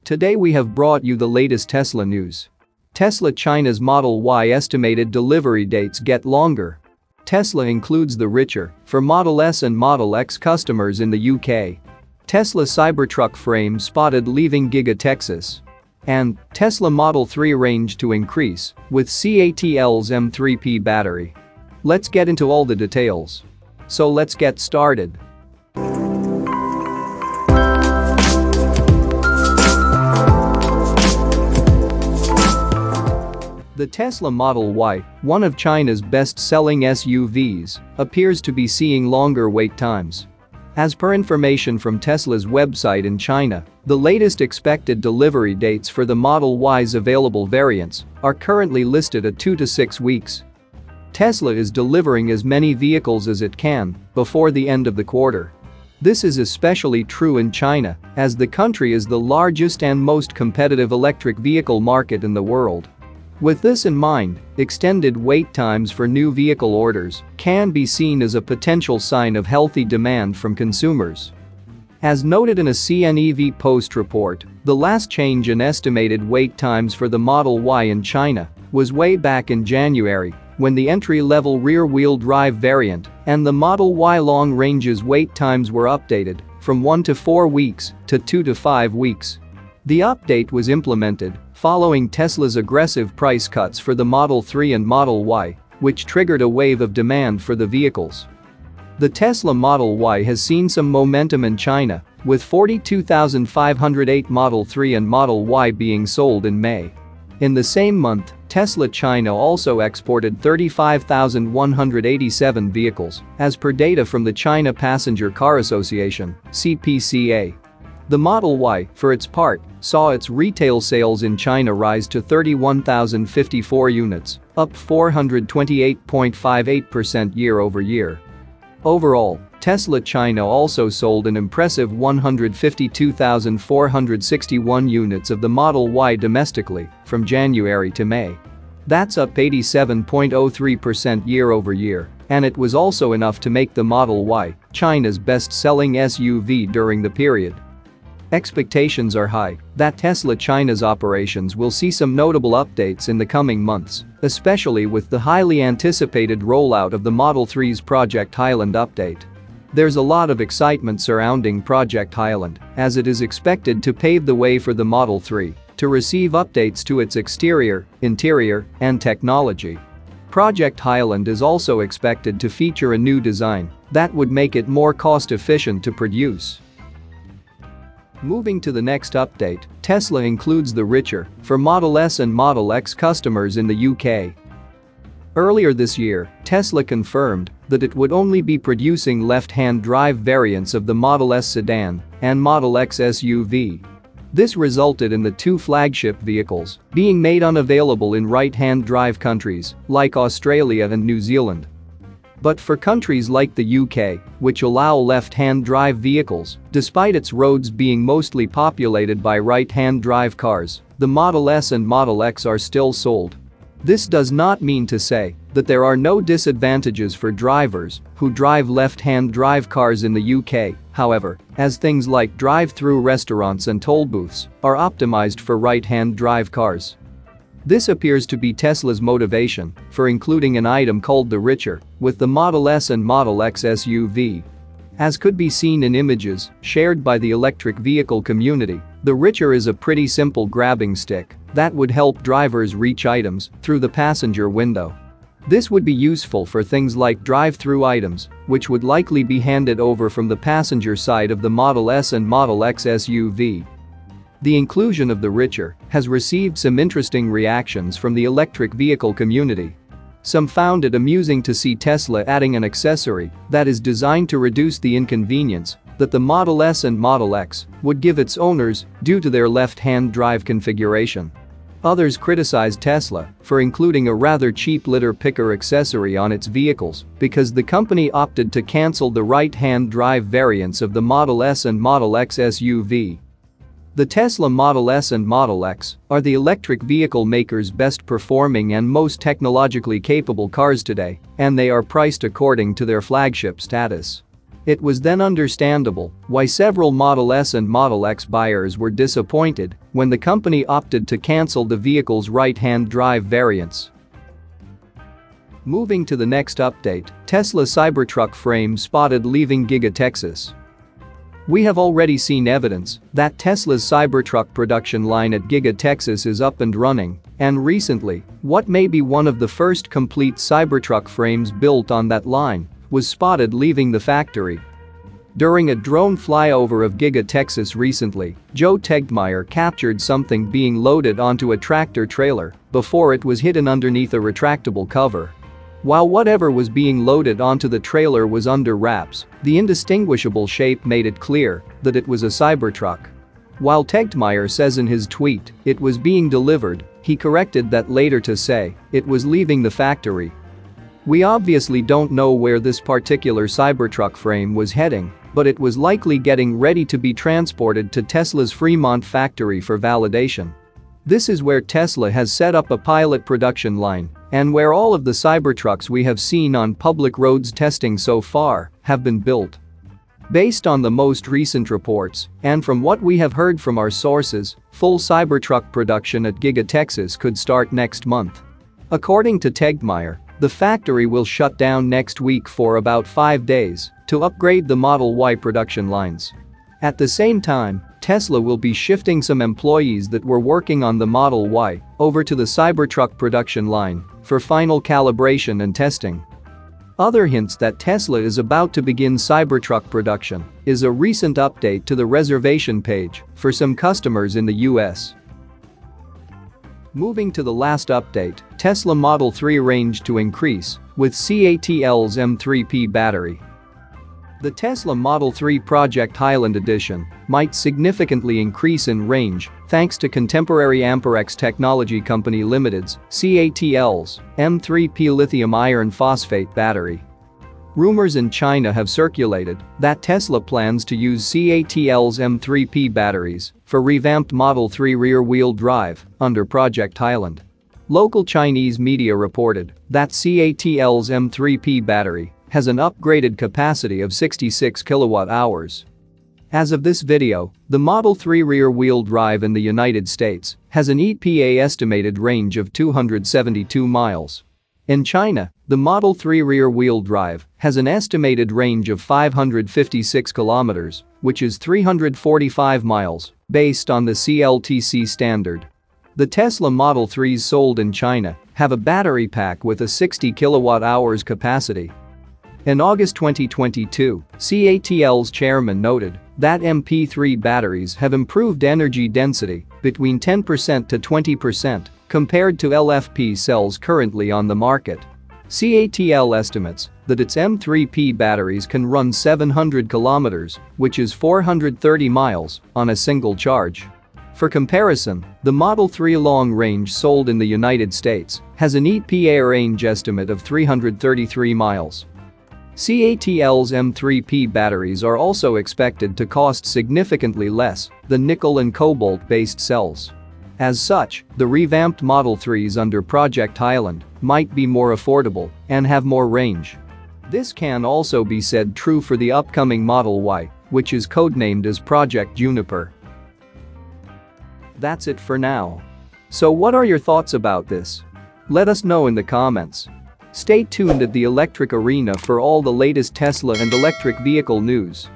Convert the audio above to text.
Today we have brought you the latest Tesla news. Tesla China's Model Y estimated delivery dates get longer. Tesla includes the richer for Model S and Model X customers in the UK. Tesla Cybertruck frame spotted leaving Giga Texas. And Tesla Model 3 range to increase with CATL's M3P battery. Let's get into all the details. So let's get started. The Tesla Model Y, one of China's best-selling SUVs, appears to be seeing longer wait times. As per information from Tesla's website in China, the latest expected delivery dates for the Model Y's available variants are currently listed at 2 to 6 weeks. Tesla is delivering as many vehicles as it can before the end of the quarter. This is especially true in China, as the country is the largest and most competitive electric vehicle market in the world. With this in mind, extended wait times for new vehicle orders can be seen as a potential sign of healthy demand from consumers. As noted in a CNEV Post report, the last change in estimated wait times for the Model Y in China was way back in January, when the entry-level rear-wheel drive variant and the Model Y long range's wait times were updated from 1 to 4 weeks to 2 to 5 weeks. The update was implemented following Tesla's aggressive price cuts for the Model 3 and Model Y, which triggered a wave of demand for the vehicles. The Tesla Model Y has seen some momentum in China, with 42,508 Model 3 and Model Y being sold in May. In the same month, Tesla China also exported 35,187 vehicles, as per data from the China Passenger Car Association (CPCA). The Model Y, for its part, saw its retail sales in China rise to 31,054 units, up 428.58% year-over-year. Overall, Tesla China also sold an impressive 152,461 units of the Model Y domestically from January to May. That's up 87.03% year-over-year, and it was also enough to make the Model Y China's best-selling SUV during the period. Expectations are high that Tesla China's operations will see some notable updates in the coming months, especially with the highly anticipated rollout of the Model 3's Project Highland update. There's a lot of excitement surrounding Project Highland, as it is expected to pave the way for the Model 3 to receive updates to its exterior, interior, and technology. Project Highland is also expected to feature a new design that would make it more cost-efficient to produce. Moving to the next update, Tesla includes the richer for Model S and Model X customers in the UK. Earlier this year, Tesla confirmed that it would only be producing left-hand drive variants of the Model S sedan and Model X SUV. This resulted in the two flagship vehicles being made unavailable in right-hand drive countries like Australia and New Zealand. But for countries like the UK, which allow left-hand drive vehicles, despite its roads being mostly populated by right-hand drive cars, the Model S and Model X are still sold. This does not mean to say that there are no disadvantages for drivers who drive left-hand drive cars in the UK, however, as things like drive-through restaurants and toll booths are optimized for right-hand drive cars. This appears to be Tesla's motivation for including an item called the richer with the Model S and Model X SUV. As could be seen in images shared by the electric vehicle community, the richer is a pretty simple grabbing stick that would help drivers reach items through the passenger window. This would be useful for things like drive-through items, which would likely be handed over from the passenger side of the Model S and Model X SUV. The inclusion of the richer has received some interesting reactions from the electric vehicle community. Some found it amusing to see Tesla adding an accessory that is designed to reduce the inconvenience that the Model S and Model X would give its owners due to their left-hand drive configuration. Others criticized Tesla for including a rather cheap litter picker accessory on its vehicles because the company opted to cancel the right-hand drive variants of the Model S and Model X SUV. The Tesla Model S and Model X are the electric vehicle maker's best performing and most technologically capable cars today, and they are priced according to their flagship status. It was then understandable why several Model S and Model X buyers were disappointed when the company opted to cancel the vehicle's right-hand drive variants. Moving to the next update, Tesla Cybertruck frame spotted leaving Giga Texas. We have already seen evidence that Tesla's Cybertruck production line at Giga Texas is up and running, and recently, what may be one of the first complete Cybertruck frames built on that line was spotted leaving the factory. During a drone flyover of Giga Texas recently, Joe Tegtmeyer captured something being loaded onto a tractor trailer before it was hidden underneath a retractable cover. While whatever was being loaded onto the trailer was under wraps, the indistinguishable shape made it clear that it was a Cybertruck. While Tegtmeyer says in his tweet it was being delivered, he corrected that later to say it was leaving the factory. We obviously don't know where this particular Cybertruck frame was heading, but it was likely getting ready to be transported to Tesla's Fremont factory for validation. This is where Tesla has set up a pilot production line and where all of the Cybertrucks we have seen on public roads testing so far have been built. Based on the most recent reports and from what we have heard from our sources, full Cybertruck production at Giga Texas could start next month. According to Tegtmeyer, the factory will shut down next week for about 5 days to upgrade the Model Y production lines. At the same time, Tesla will be shifting some employees that were working on the Model Y over to the Cybertruck production line for final calibration and testing. Other hints that Tesla is about to begin Cybertruck production is a recent update to the reservation page for some customers in the US. Moving to the last update, Tesla Model 3 range to increase with CATL's M3P battery. The Tesla Model 3 Project Highland Edition might significantly increase in range thanks to contemporary Amperex Technology Company Limited's CATL's M3P lithium iron phosphate battery. Rumors in China have circulated that Tesla plans to use CATL's M3P batteries for revamped Model 3 rear-wheel drive under Project Highland. Local Chinese media reported that CATL's M3P battery has an upgraded capacity of 66 kilowatt-hours. As of this video, the Model 3 rear-wheel drive in the United States has an EPA estimated range of 272 miles. In China, the Model 3 rear-wheel drive has an estimated range of 556 kilometers, which is 345 miles, based on the CLTC standard. The Tesla Model 3s sold in China have a battery pack with a 60 kilowatt-hours capacity. In August 2022, CATL's chairman noted that MP3 batteries have improved energy density between 10% to 20% compared to LFP cells currently on the market. CATL estimates that its M3P batteries can run 700 kilometers, which is 430 miles, on a single charge. For comparison, the Model 3 long range sold in the United States has an EPA range estimate of 333 miles. CATL's M3P batteries are also expected to cost significantly less than nickel and cobalt-based cells. As such, the revamped Model 3s under Project Highland might be more affordable and have more range. This can also be said true for the upcoming Model Y, which is codenamed as Project Juniper. That's it for now. So what are your thoughts about this? Let us know in the comments. Stay tuned at the Electric Arena for all the latest Tesla and electric vehicle news.